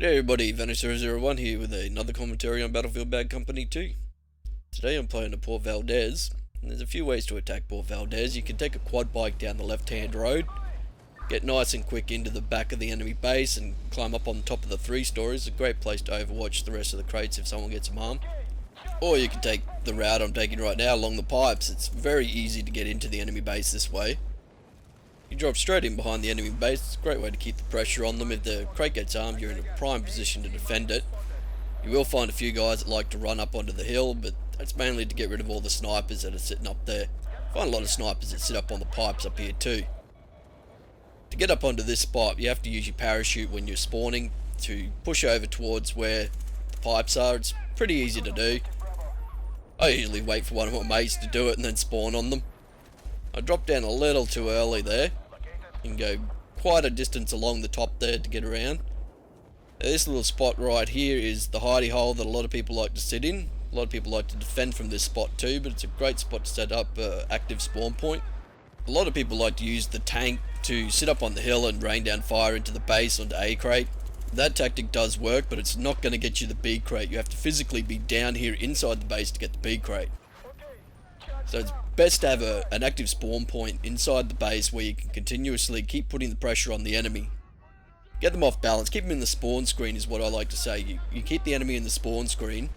Hey everybody, vanished001 here with another commentary on Battlefield Bad Company 2. Today I'm playing at Port Valdez, and there's a few ways to attack Port Valdez. You can take a quad bike down the left hand road, get nice and quick into the back of the enemy base and climb up on top of the 3 stories. A great place to overwatch the rest of the crates if someone gets a arm. Or you can take the route I'm taking right now along the pipes. It's very easy to get into the enemy base this way. You drop straight in behind the enemy base. It's a great way to keep the pressure on them. If the crate gets armed, you're in a prime position to defend it. You will find a few guys that like to run up onto the hill, but that's mainly to get rid of all the snipers that are sitting up there. Find a lot of snipers that sit up on the pipes up here too. To get up onto this spot, you have to use your parachute when you're spawning to push over towards where the pipes are. It's pretty easy to do. I usually wait for one of my mates to do it and then spawn on them. I dropped down a little too early there. You can go quite a distance along the top there to get around. This little spot right here is the hidey hole that a lot of people like to sit in. A lot of people like to defend from this spot too, but it's a great spot to set up an active spawn point. A lot of people like to use the tank to sit up on the hill and rain down fire into the base onto A crate. That tactic does work, but it's not going to get you the B crate. You have to physically be down here inside the base to get the B crate. So it's best to have an active spawn point inside the base where you can continuously keep putting the pressure on the enemy. Get them off balance, keep them in the spawn screen is what I like to say. You keep the enemy in the spawn screen,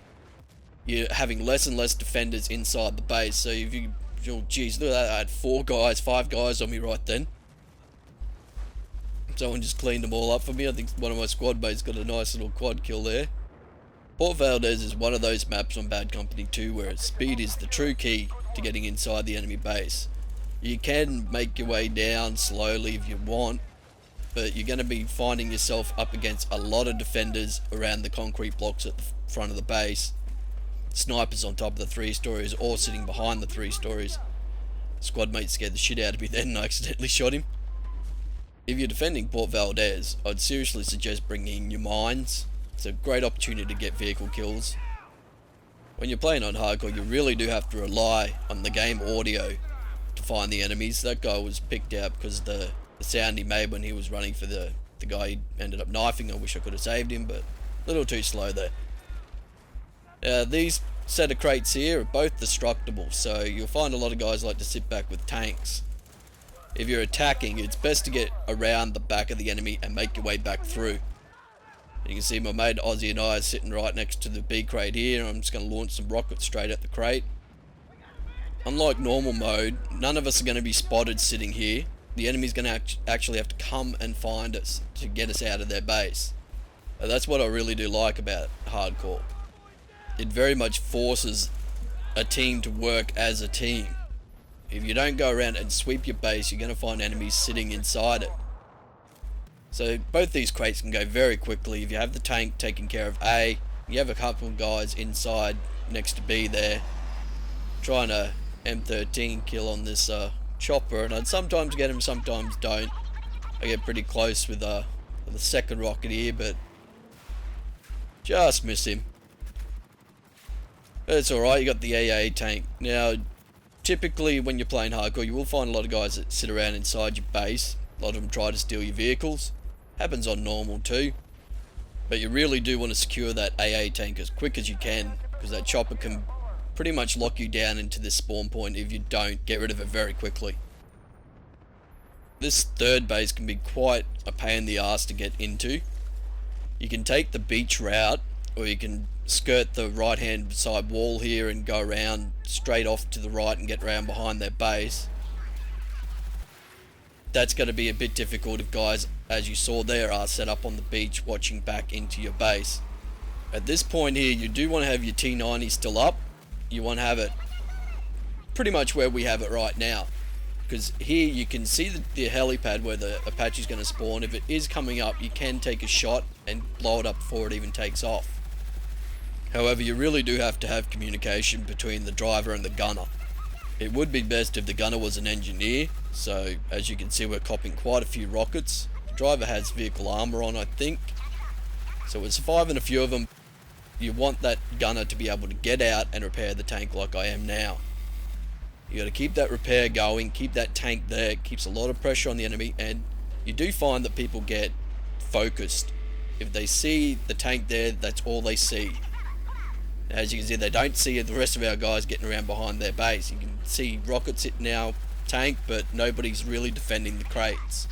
you're having less and less defenders inside the base. So if you, oh geez, look at that, I had 5 guys on me right then. Someone just cleaned them all up for me. I think one of my squad mates got a nice little quad kill there. Port Valdez is one of those maps on Bad Company 2 where speed is the true key to getting inside the enemy base. You can make your way down slowly if you want, but you're going to be finding yourself up against a lot of defenders around the concrete blocks at the front of the base. Snipers on top of the 3 stories or sitting behind the 3 stories. Squad mate scared the shit out of me then and I accidentally shot him. If you're defending Port Valdez, I'd seriously suggest bringing in your mines. It's a great opportunity to get vehicle kills. When you're playing on hardcore, you really do have to rely on the game audio to find the enemies. That guy was picked out because of the sound he made when he was running for the guy he ended up knifing. I wish I could have saved him, but a little too slow there. These set of crates here are both destructible, so you'll find a lot of guys like to sit back with tanks. If you're attacking, it's best to get around the back of the enemy and make your way back through. You can see my mate Aussie and I are sitting right next to the B crate here. I'm just going to launch some rockets straight at the crate. Unlike normal mode, none of us are going to be spotted sitting here. The enemy's going to actually have to come and find us to get us out of their base. That's what I really do like about hardcore. It very much forces a team to work as a team. If you don't go around and sweep your base, you're going to find enemies sitting inside it. So both these crates can go very quickly. If you have the tank taking care of A, you have a couple of guys inside next to B there trying to M13 kill on this chopper, and I'd sometimes get him, sometimes don't. I get pretty close with the second rocket here, but just miss him. But it's alright, you got the AA tank. Now, typically when you're playing hardcore, you will find a lot of guys that sit around inside your base. A lot of them try to steal your vehicles. Happens on normal too. But you really do want to secure that AA tank as quick as you can, because that chopper can pretty much lock you down into this spawn point if you don't get rid of it very quickly. This third base can be quite a pain in the ass to get into. You can take the beach route, or you can skirt the right hand side wall here and go around straight off to the right and get around behind their base. That's going to be a bit difficult if guys, as you saw there, are set up on the beach watching back into your base. At this point here, you do want to have your T90 still up. You want to have it pretty much where we have it right now, because here you can see the helipad where the Apache's going to spawn. If it is coming up, you can take a shot and blow it up before it even takes off. However, you really do have to have communication between the driver and the gunner. It would be best if the gunner was an engineer, so as you can see we're copping quite a few rockets. The driver has vehicle armor on, I think, so we're surviving a few of them. You want that gunner to be able to get out and repair the tank like I am now. You got to keep that repair going, keep that tank there. It keeps a lot of pressure on the enemy, and you do find that people get focused If they see the tank there, that's all they see. As you can see, they don't see the rest of our guys getting around behind their base. You can see rockets hitting our tank, but nobody's really defending the crates.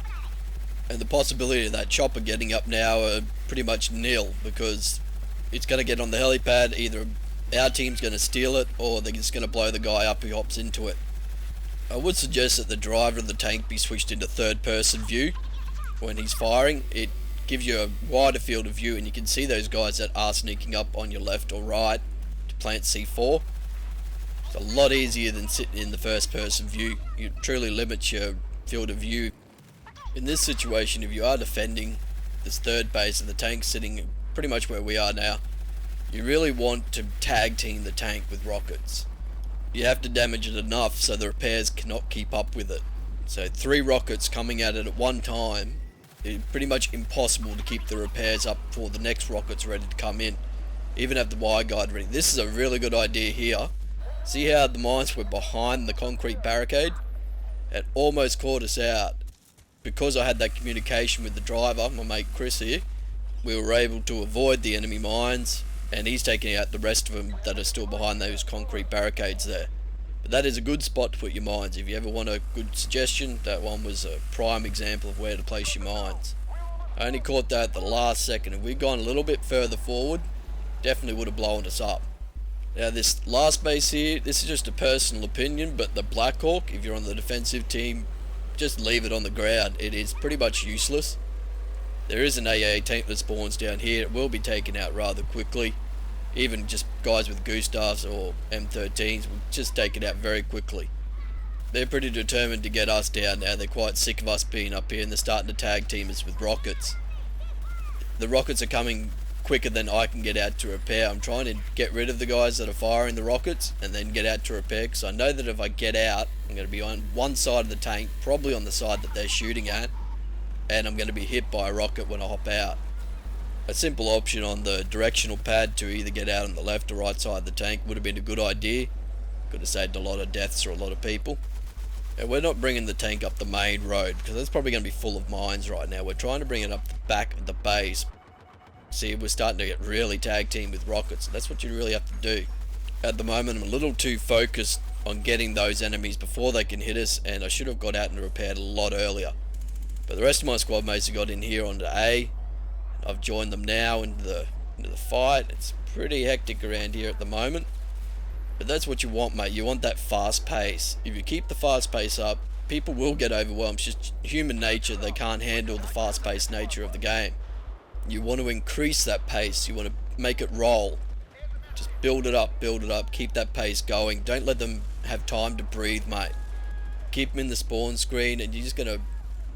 And the possibility of that chopper getting up now are pretty much nil, because it's going to get on the helipad. Either our team's going to steal it, or they're just going to blow the guy up who hops into it. I would suggest that the driver of the tank be switched into third person view when he's firing. It gives you a wider field of view, and you can see those guys that are sneaking up on your left or right to plant C4. It's a lot easier than sitting in the first person view. It truly limits your field of view. In this situation, if you are defending this third base of the tank sitting pretty much where we are now, you really want to tag team the tank with rockets. You have to damage it enough so the repairs cannot keep up with it. So 3 rockets coming at it at one time, it's pretty much impossible to keep the repairs up before the next rocket's ready to come in. Even have the wire guide ready. This is a really good idea here. See how the mines were behind the concrete barricade? It almost caught us out. Because I had that communication with the driver, my mate Chris here, we were able to avoid the enemy mines, and he's taking out the rest of them that are still behind those concrete barricades there. But that is a good spot to put your mines. If you ever want a good suggestion, that one was a prime example of where to place your mines. I only caught that at the last second. If we'd gone a little bit further forward, definitely would have blown us up. Now this last base here, this is just a personal opinion, but the Black Hawk, if you're on the defensive team, just leave it on the ground. It is pretty much useless. There is an AA tank that spawns down here. It will be taken out rather quickly. Even just guys with Gustavs or M13s will just take it out very quickly. They're pretty determined to get us down now. They're quite sick of us being up here, and they're starting to tag team us with rockets. The rockets are coming quicker than I can get out to repair. I'm trying to get rid of the guys that are firing the rockets and then get out to repair, because I know that if I get out, I'm going to be on one side of the tank, probably on the side that they're shooting at, and I'm going to be hit by a rocket when I hop out. A simple option on the directional pad to either get out on the left or right side of the tank would have been a good idea. Could have saved a lot of deaths for a lot of people. And we're not bringing the tank up the main road, because that's probably going to be full of mines right now. We're trying to bring it up the back of the base. See, we're starting to get really tag team with rockets. That's what you really have to do. At the moment, I'm a little too focused on getting those enemies before they can hit us, and I should have got out and repaired a lot earlier. But the rest of my squad mates have got in here onto A. I've joined them now into the fight. It's pretty hectic around here at the moment. But that's what you want, mate. You want that fast pace. If you keep the fast pace up, people will get overwhelmed. It's just human nature. They can't handle the fast-paced nature of the game. You want to increase that pace. You want to make it roll. Just build it up, keep that pace going. Don't let them have time to breathe, mate. Keep them in the spawn screen, and you're just going to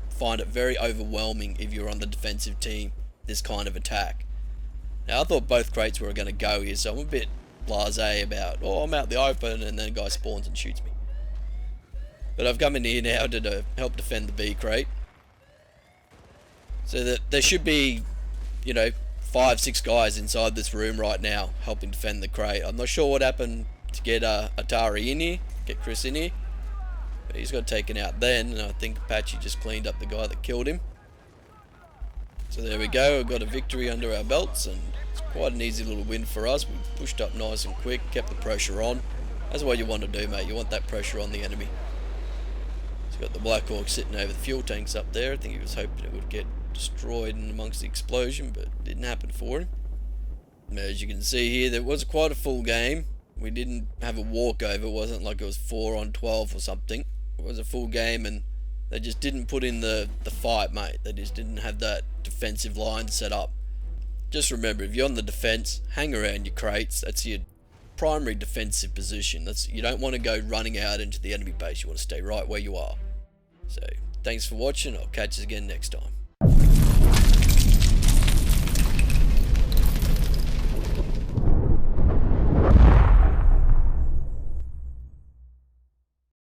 find it very overwhelming if you're on the defensive team, this kind of attack. Now, I thought both crates were going to go here, so I'm a bit blasé about, oh, I'm out the open, and then a guy spawns and shoots me. But I've come in here now to help defend the B crate. So that there should be, 5-6 guys inside this room right now helping defend the crate. I'm not sure what happened to get Atari in here, get Chris in here, but he's got taken out then, and I think Apache just cleaned up the guy that killed him. So there we go, we've got a victory under our belts, and it's quite an easy little win for us. We pushed up nice and quick, kept the pressure on. That's what you want to do, mate. You want that pressure on the enemy. So got the Black Hawk sitting over the fuel tanks up there. I think he was hoping it would get destroyed in amongst the explosion, but it didn't happen for him. As you can see here, there was quite a full game. We didn't have a walkover. It wasn't like it was 4 on 12 or something. It was a full game, and they just didn't put in the fight, mate. They just didn't have that defensive line set up. Just remember, if you're on the defense, hang around your crates. That's your primary defensive position. You don't want to go running out into the enemy base. You want to stay right where you are. So, thanks for watching. I'll catch you again next time.